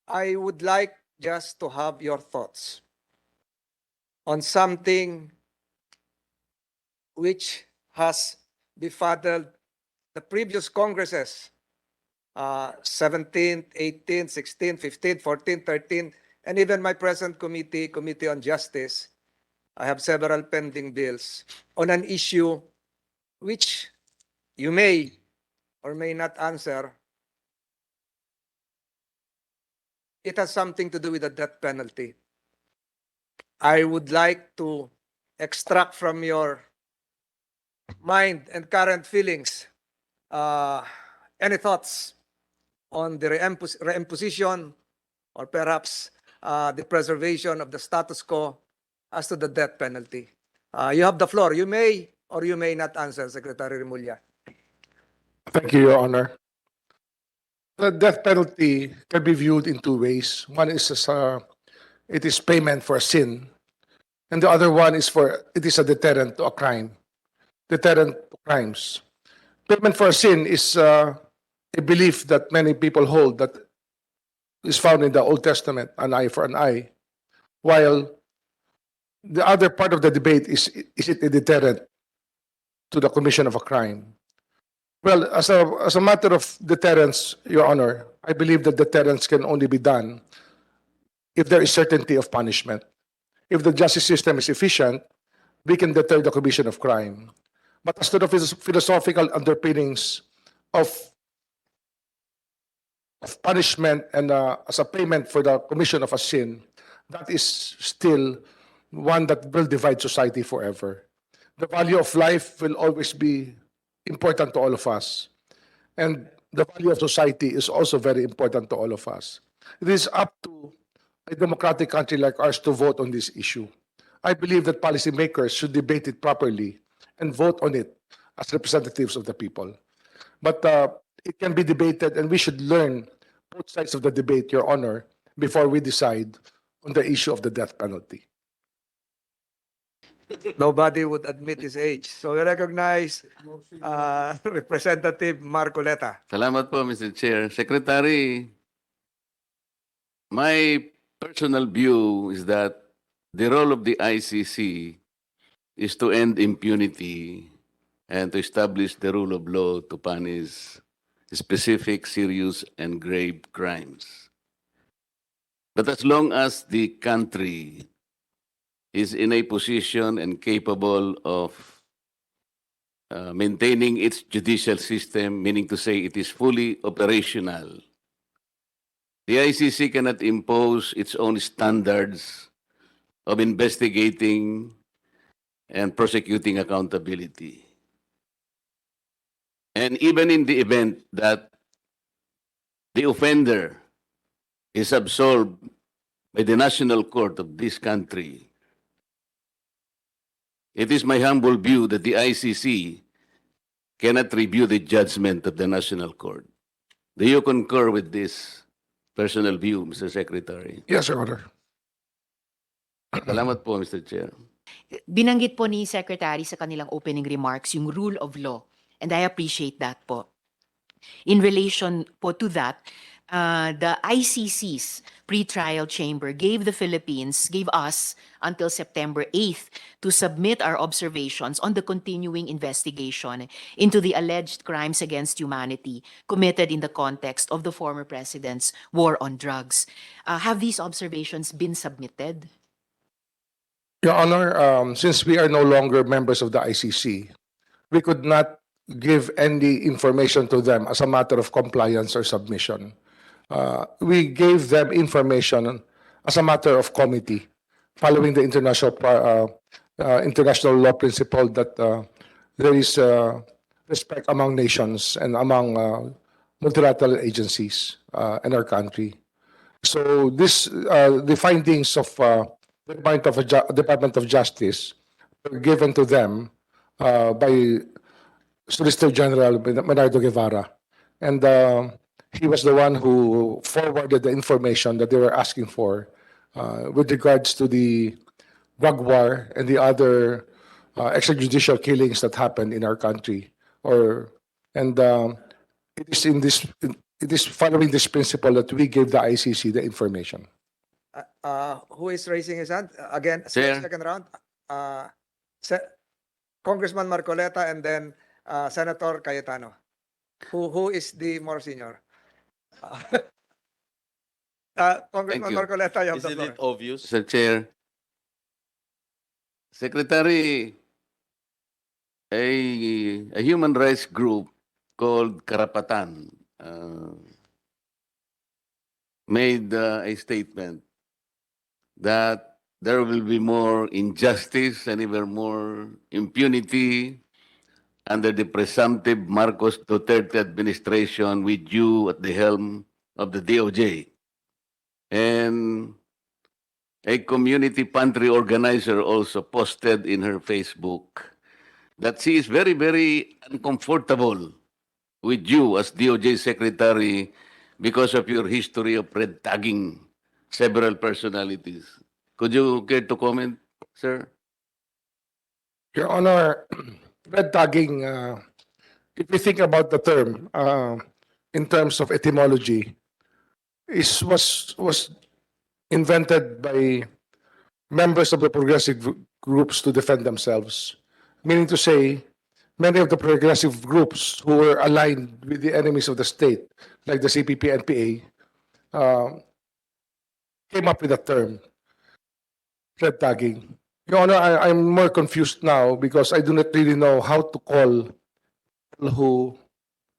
I would like just to have your thoughts on something which has befuddled the previous Congresses, 17th, 18th, 16th, 15th, 14th, 13th, and even my present committee, Committee on Justice. I have several pending bills on an issue which you may or may not answer. It has something to do with the death penalty. I would like to extract from your mind and current feelings any thoughts on the reimposition or perhaps the preservation of the status quo as to the death penalty. You have the floor. You may or you may not answer, Secretary Remulla. Thank you, Your Honor. The death penalty can be viewed in two ways. One is as it is payment for a sin, and the other one is it is a deterrent to a crime, deterrent to crimes. Payment for a sin is a belief that many people hold that is found in the Old Testament, an eye for an eye, while the other part of the debate is it a deterrent to the commission of a crime? Well, as a matter of deterrence, Your Honor, I believe that deterrence can only be done if there is certainty of punishment. If the justice system is efficient, we can deter the commission of crime. But as to the philosophical underpinnings of punishment and as a payment for the commission of a sin, that is still one that will divide society forever. The value of life will always be important to all of us. And the value of society is also very important to all of us. It is up to a democratic country like ours to vote on this issue. I believe that policymakers should debate it properly and vote on it as representatives of the people. But it can be debated, and we should learn both sides of the debate, Your Honor, before we decide on the issue of the death penalty. Nobody would admit his age. So we recognize Representative Marcoleta. Salamat po, Mr. Chair. Secretary, my personal view is that the role of the ICC is to end impunity and to establish the rule of law to punish specific, serious, and grave crimes. But as long as the country is in a position and capable of maintaining its judicial system, meaning to say it is fully operational, the ICC cannot impose its own standards of investigating and prosecuting accountability. And even in the event that the offender is absolved by the national court of this country, it is my humble view that the ICC cannot review the judgment of the national court. Do you concur with this personal view, Mr. Secretary? Yes, Your Honor. Salamat po, Mr. Chair. Binanggit po ni Secretary sa kanilang opening remarks yung rule of law, and I appreciate that po. In relation po to that, the ICC's pre-trial chamber gave us until September 8th to submit our observations on the continuing investigation into the alleged crimes against humanity committed in the context of the former president's war on drugs. Have these observations been submitted? Your Honor, since we are no longer members of the ICC, we could not give any information to them as a matter of compliance or submission. We gave them information as a matter of committee, following the international law principle that there is respect among nations and among multilateral agencies in our country. So the findings of the Department of Justice were given to them by Solicitor General Bernardo Guevara, and he was the one who forwarded the information that they were asking for with regards to the drug war and the other extrajudicial killings that happened in our country. It is in it is following this principle that we give the ICC the information. Who is raising his hand? Again, Chair. second round. Congressman Marcoleta and then Senator Cayetano. Who is the more senior? Congressman you. Marcoleta, you have the Isn't floor. it obvious? Mr. Chair, Secretary, a human rights group called Karapatan made a statement that there will be more injustice and even more impunity under the presumptive Marcos Duterte administration with you at the helm of the DOJ. And a community pantry organizer also posted in her Facebook that she is very, very uncomfortable with you as DOJ Secretary because of your history of red tagging several personalities. Could you care to comment, sir? Your Honor, red tagging, if you think about the term in terms of etymology, was invented by members of the progressive groups to defend themselves. Meaning to say, many of the progressive groups who were aligned with the enemies of the state, like the CPP and PA, came up with the term red tagging. Your Honor, I'm more confused now because I do not really know how to call people who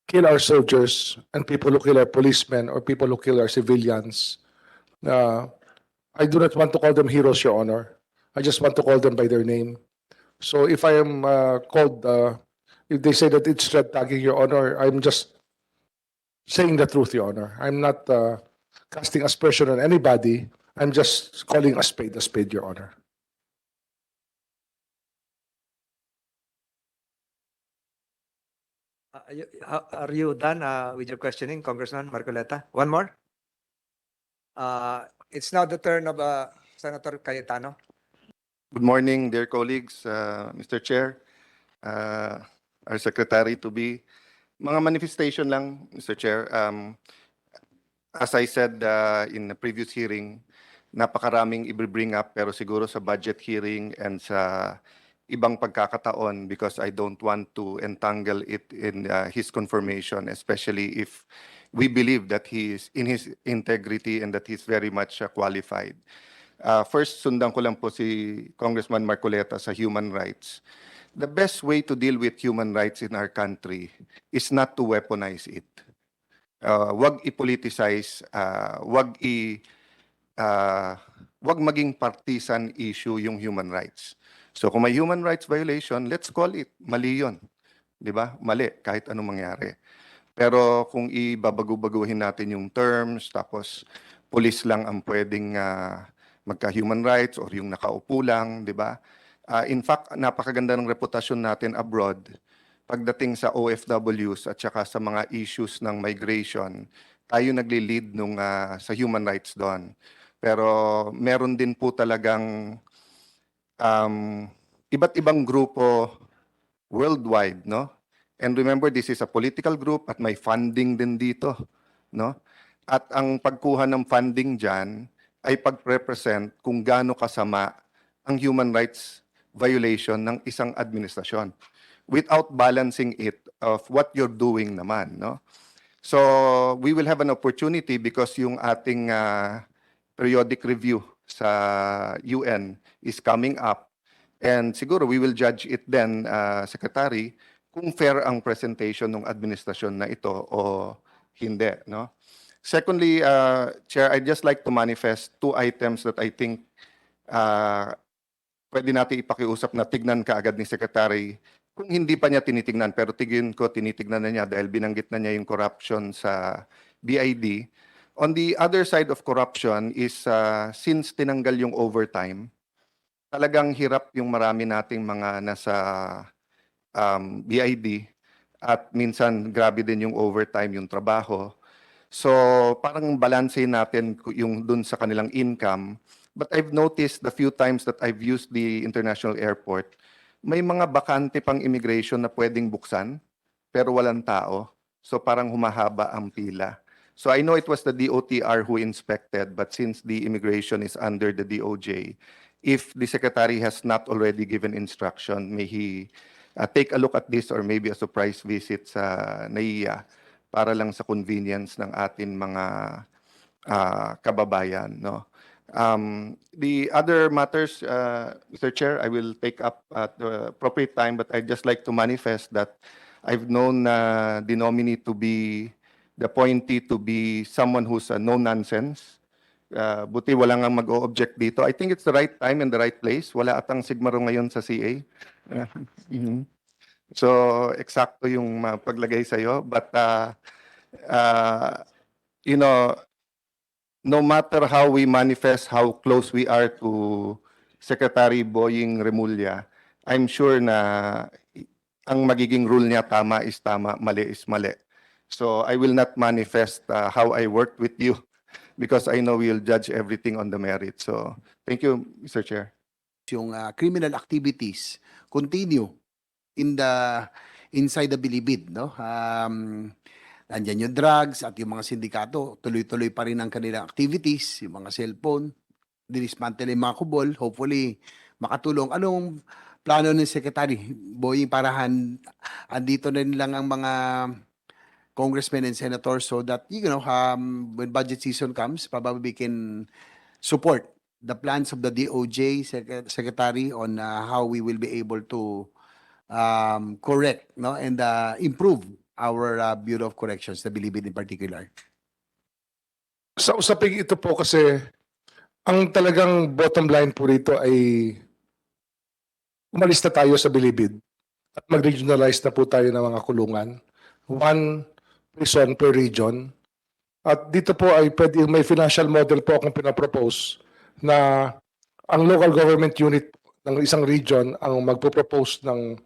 kill our soldiers and people who kill our policemen or people who kill our civilians. I do not want to call them heroes, Your Honor. I just want to call them by their name. So if I am called, if they say that it's red tagging, Your Honor, I'm just saying the truth, Your Honor. I'm not casting aspersion on anybody. I'm just calling a spade, Your Honor. Are you done with your questioning, Congressman Marcoleta? One more? It's now the turn of Senator Cayetano. Good morning, dear colleagues, Mr. Chair, our Secretary-to-be. Mga manifestation lang, Mr. Chair. As I said in the previous hearing, napakaraming i-bring up pero siguro sa budget hearing and sa ibang pagkakataon because I don't want to entangle it in his confirmation, especially if we believe that he is in his integrity and that he's very much qualified. First, sundan ko lang po si Congressman Marcoleta sa human rights. The best way to deal with human rights in our country is not to weaponize it. Wag i-politicize, wag maging partisan issue yung human rights. So kung may human rights violation, let's call it. Mali yun. Di ba? Mali, kahit anong mangyari. Pero kung ibabago-baguhin natin yung terms, tapos police lang ang pwedeng magka-human rights or yung nakaupo lang, di ba? In fact, napakaganda ng reputasyon natin abroad pagdating sa OFWs at saka sa mga issues ng migration. Tayo nagli-lead nung, sa human rights doon. Pero meron din po talagang iba't ibang grupo worldwide, no? And remember, this is a political group at may funding din dito, no? At ang pagkuha ng funding dyan ay pag-represent kung gaano kasama ang human rights violation ng isang administrasyon without balancing it of what you're doing naman, no? So, we will have an opportunity because yung ating periodic review sa UN is coming up and siguro we will judge it then, Secretary, kung fair ang presentation ng administrasyon na ito o hindi, no? Secondly, Chair, I'd just like to manifest two items that I think pwede natin ipakiusap na tignan kaagad ni Secretary. Kung hindi pa niya tinitignan, pero tigin ko tinitignan na niya dahil binanggit na niya yung corruption sa BID. On the other side of corruption is since tinanggal yung overtime, talagang hirap yung marami nating mga nasa BID at minsan grabe din yung overtime, yung trabaho. So parang balansehin natin yung dun sa kanilang income. But I've noticed the few times that I've used the international airport, may mga bakante pang immigration na pwedeng buksan pero walang tao. So parang humahaba ang pila. So I know it was the DOTR who inspected, but since the immigration is under the DOJ, if the secretary has not already given instruction, may he take a look at this or maybe a surprise visit sa NAIA para lang sa convenience ng atin mga kababayan, no? The other matters, Mr. Chair, I will take up at the appropriate time, but I'd just like to manifest that I've known the nominee to be, the appointee to be someone who's a no-nonsense. Buti wala nga mag-o-object dito. I think it's the right time and the right place. Wala atang sigmaro ngayon sa CA. Mhm. So, eksakto yung paglagay sa'yo. But, you know, no matter how we manifest how close we are to Secretary Boying Remulla, I'm sure na ang magiging rule niya tama is tama, mali is mali. So I will not manifest how I worked with you because I know we will judge everything on the merit. So thank you, Mr. Chair. Yung criminal activities continue inside the bilibid, no? Nandyan yung drugs at yung mga sindikato, tuloy-tuloy pa rin ang kanilang activities, yung mga cellphone, dinismantle yung mga kubol, hopefully makatulong. Anong plano ng Secretary Boying para andito na lang ang mga congressmen and senators so that, when budget season comes, probably we can support the plans of the DOJ Secretary on how we will be able to correct, no, and improve our Bureau of Corrections, the Bilibid in particular. Sa usaping ito po kasi, ang talagang bottom line po rito ay umalis na tayo sa bilibid at mag-regionalize na po tayo ng mga kulungan. One prison per region. At dito po ay pwede may financial model po akong pinapropose na ang local government unit ng isang region ang magpo-propose ng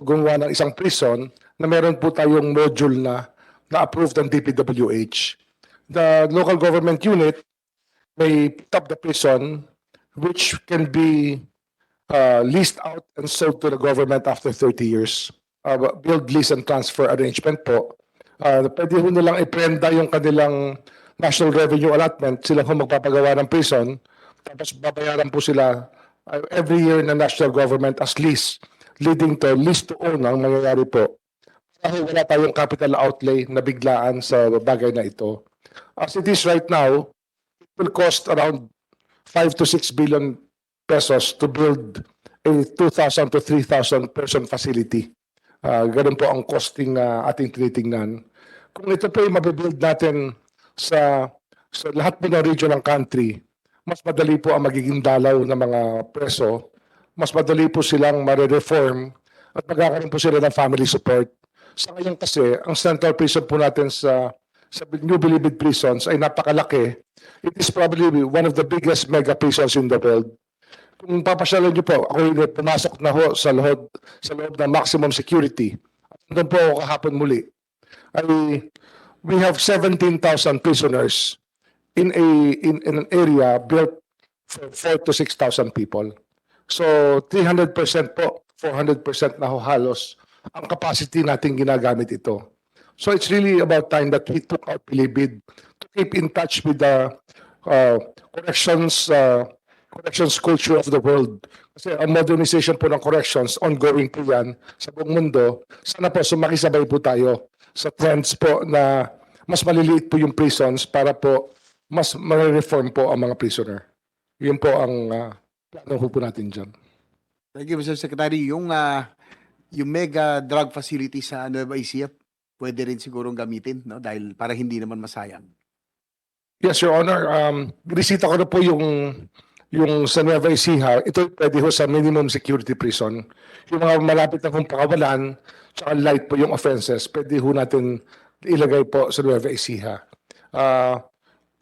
gumawa ng isang prison na meron po tayong module na approved ng DPWH. The local government unit may put up the prison which can be leased out and sold to the government after 30 years. Build, lease, and transfer arrangement po. Pwede ho nilang iprenda yung kanilang national revenue allotment. Sila ho magpapagawa ng prison. Tapos babayaran po sila every year ng national government as lease. Leading to lease to own ang mangyayari po. Dahil wala tayong capital outlay na biglaan sa bagay na ito. As it is right now, it will cost around 5 to 6 billion pesos to build a 2,000 to 3,000 person facility. Ganun po ang costing na ating tinitingnan. Kung ito po ay mabibuild natin sa lahat po ng region ng country, mas madali po ang magiging dalaw ng mga preso, mas madali po silang marireform at magkakaroon po sila ng family support. Sa ngayon kasi, ang central prison po natin sa New Bilibid prisons ay napakalaki. It is probably one of the biggest mega prisons in the world. Kung papasyalan niyo po, ako yung pumasok na ho sa loob ng maximum security. Doon po ako kahapon muli. We have 17,000 prisoners in an area built for 4 to 6,000 people. So 300% po, 400% na ho halos ang capacity natin ginagamit ito. So it's really about time that we took our Bilibid to keep in touch with the corrections culture of the world. Kasi ang modernization po ng corrections, ongoing po yan sa buong mundo. Sana po sumakisabay po tayo sa trends po na mas maliliit po yung prisons para po mas ma-reform po ang mga prisoner. Yun po ang plano po natin dyan. Thank you, Mr. Secretary. Yung mega drug facility sa Nueva Ecija, pwede rin sigurong gamitin, no? Dahil para hindi naman masayang. Yes, Your Honor. Risita ko na po yung sa Nueva Ecija, ito pwede ho sa minimum security prison. Yung mga malapit na kung pakawalan, tsaka light po yung offenses, pwede ho natin ilagay po sa Nueva Ecija.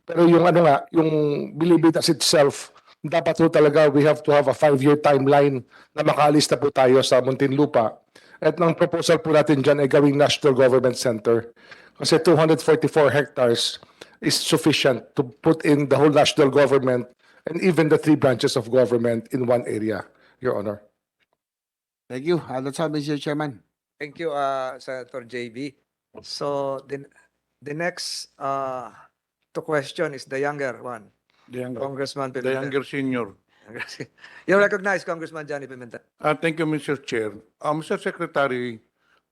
Pero yung yung Bilibid as itself, dapat ho talaga we have to have a 5-year timeline na makaalis na po tayo sa Muntinlupa. At ang proposal po natin dyan ay gawing National Government Center. Kasi 244 hectares is sufficient to put in the whole national government and even the 3 branches of government in one area, Your Honor. Thank you. That's all, Mr. Chairman. Thank you, Senator JB. So, The next to question is the younger one, Congressman The Pimentel. younger senior. You recognize Congressman Johnny Pimentel. Thank you, Mr. Chair. Mr. Secretary,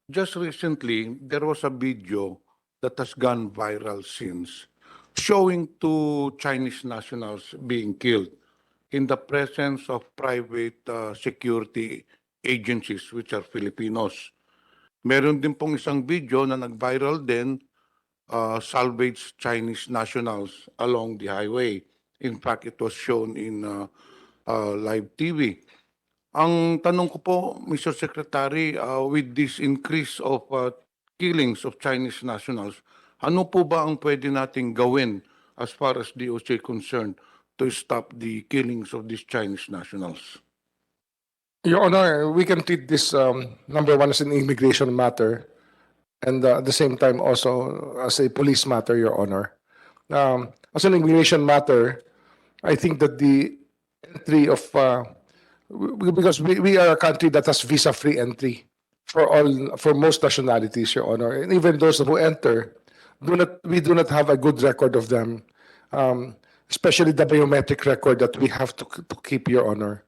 just recently, there was a video that has gone viral since, showing two Chinese nationals being killed in the presence of private security agencies, which are Filipinos. Meron din pong isang video na nag-viral din, salvaged Chinese nationals along the highway. In fact, it was shown in live TV. Ang tanong ko po, Mr. Secretary, with this increase of killings of Chinese nationals, ano po ba ang pwede nating gawin as far as DOJ concerned to stop the killings of these Chinese nationals? Your Honor, we can treat this, number one, as an immigration matter, and at the same time also as a police matter, Your Honor. As an immigration matter, I think that the entry of, because we are a country that has visa-free entry for most nationalities, Your Honor, and even those who enter, we do not have a good record of them, especially the biometric record that we have to keep, Your Honor.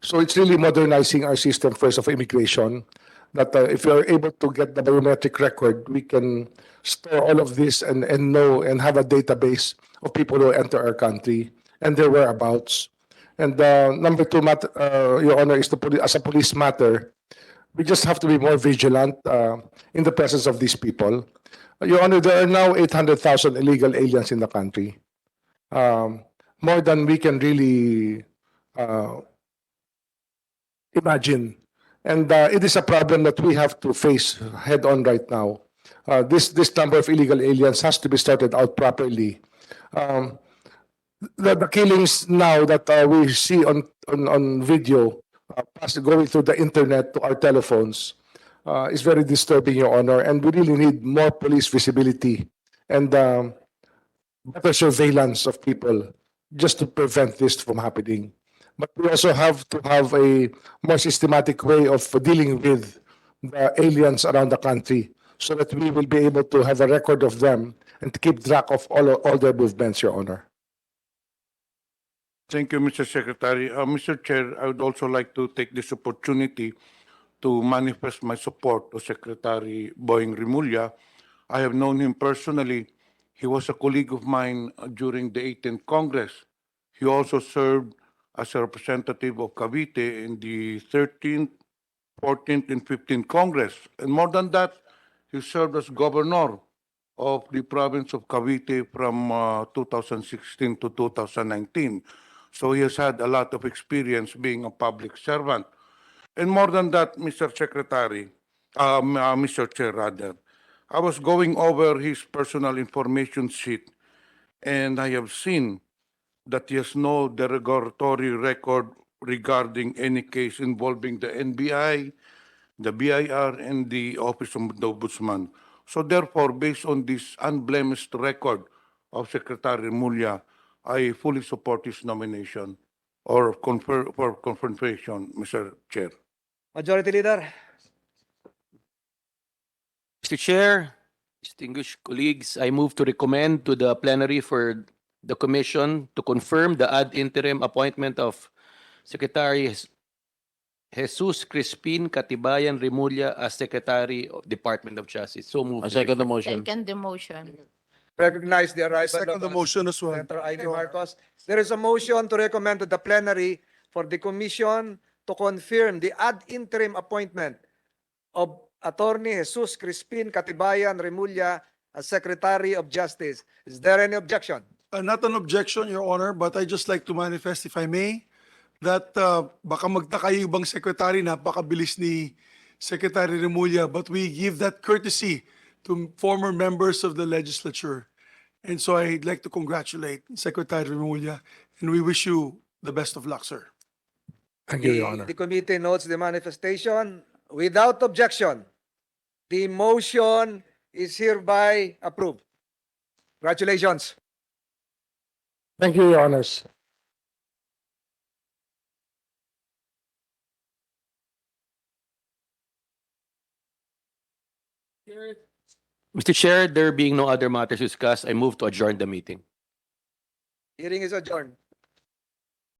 So it's really modernizing our system first of immigration, that if we are able to get the biometric record, we can store all of this and know and have a database of people who enter our country and their whereabouts. And number two, Your Honor, is as a police matter, we just have to be more vigilant in the presence of these people. Your Honor, there are now 800,000 illegal aliens in the country, more than we can really imagine. And it is a problem that we have to face head on right now. This number of illegal aliens has to be sorted out properly. The killings now that we see on video, going through the internet to our telephones, is very disturbing, Your Honor. And we really need more police visibility and better surveillance of people just to prevent this from happening. But we also have to have a more systematic way of dealing with the aliens around the country so that we will be able to have a record of them and to keep track of all their movements, Your Honor. Thank you, Mr. Secretary. Mr. Chair, I would also like to take this opportunity to manifest my support to Secretary Boying Remulla. I have known him personally. He was a colleague of mine during the 18th Congress. He also served as a representative of Cavite in the 13th, 14th, and 15th Congress. And more than that, he served as governor of the province of Cavite from 2016 to 2019. So he has had a lot of experience being a public servant. And more than that, Mr. Secretary, Mr. Chair, rather, I was going over his personal information sheet, and I have seen that he has no derogatory record regarding any case involving the NBI, the BIR, and the Office of the Ombudsman. So therefore, based on this unblemished record of Secretary Remulla, I fully support his nomination or for confirmation, Mr. Chair. Majority Leader. Mr. Chair, distinguished colleagues, I move to recommend to the plenary for the Commission to confirm the ad interim appointment of Secretary Jesus Crispin Katibayan Remulla as Secretary of Department of Justice. So moved. I second the motion. Second the motion. Recognize the arrival Second of the motion as well. Senator Amy Marcos. There is a motion to recommend to the plenary for the commission to confirm the ad interim appointment of Attorney Jesus Crispin Katibayan Remulla as Secretary of Justice. Is there any objection? Not an objection, Your Honor, but I just like to manifest, if I may, that baka magtaka yung ibang secretary, napakabilis ni Secretary Remulla, but we give that courtesy to former members of the legislature. And so I'd like to congratulate Secretary Remulla, and we wish you the best of luck, sir. Thank you, Your Honor. The committee notes the manifestation. Without objection, the motion is hereby approved. Congratulations. Thank you, Your Honors. Mr. Chair, there being no other matters discussed, I move to adjourn the meeting. Hearing is adjourned.